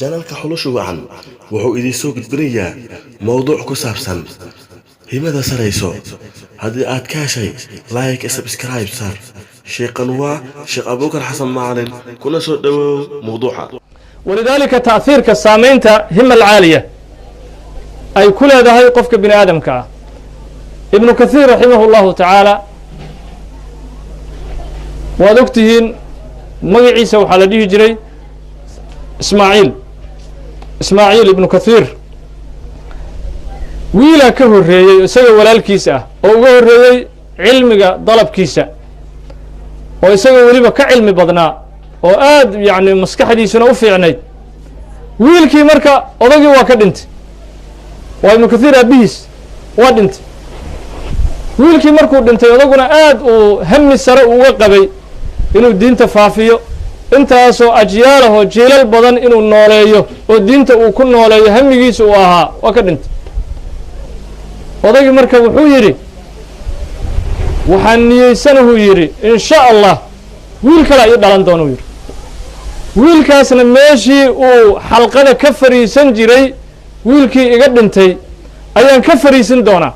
janalka xulashu wacan wuxuu idin soo gudbinayaa mowduuc ku saabsan himada sarayso. haddii aad ka heshay like subscribe sar sheekhan waa sheekh abuukar xasan macalin kuna soo dhawow mowduuca. ولذلك تأثير كسامينتا همة العالية أي كل هذا قفك بني آدم كا ابن كثير رحمه الله تعالى وذكتهن مجيس وحلديه جري إسماعيل ابن كثير ويلا كهر سوى ولا الكيسة أو كهر علمك ضلب كيسة ويسوي وليبا كعلم بدنا وآد يعني مسكحة دي سنة وفعناي ويلكي مركا أضاقي واكدنت وابن كثير أبيس وادنت ويلكي مركو دنت أضاقنا آد وهم السراء ووقبي إنو الدين تفافيه انت أسو أجياله جيل البضن إنو النوليه والدين تأوكن نوليه هم يجيسوا واها واكدنت أضاقي مركا وحو يري وحاني سنه يري إن شاء الله ويلك لا يدلان دونو يري wiilkaasna meeshii uu xalqada ka fariisan jiray wiilkii iga dhintay ayaan ka fariisin doonaa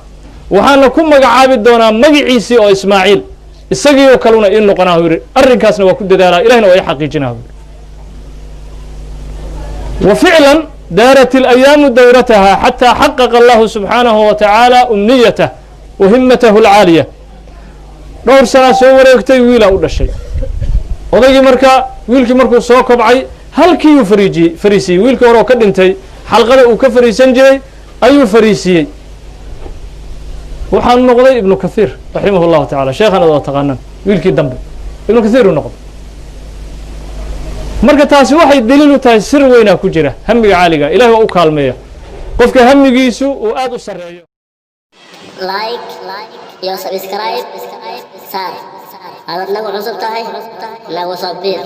waxaana ku magacaabi doonaa magaciisii oo Ismaaciil isagii oo kaluna in noqonaa yiri arrinkaasna waa ku dadaalaa ilaahna waa xaqiijinaa وفعلا دارت الأيام دورتها حتى حقق الله سبحانه وتعالى أمنيته وهمته العالية دور سنة soo wareegtay wiila u dhashay odaygii wiilkii markuu soo kobcay halkii uu fariisiyey wiilkii hore oo ka dhintay xalqada uu ka fariisan jiray ayuu fariisiyey waxaan noqday ibnu kathiir raximahullahu tacaala sheekhan oo taqaanan wiilkii dambe ibnu kathiir uu noqday marka taasi waxay daliil u tahay sir weyn ku jira hamiga caaliga ilaahay waa u kaalmeeya qofka hamigiisu uu aad u sareeyo like iyo subscribe sar هذا لو عصبت هاي لو صبير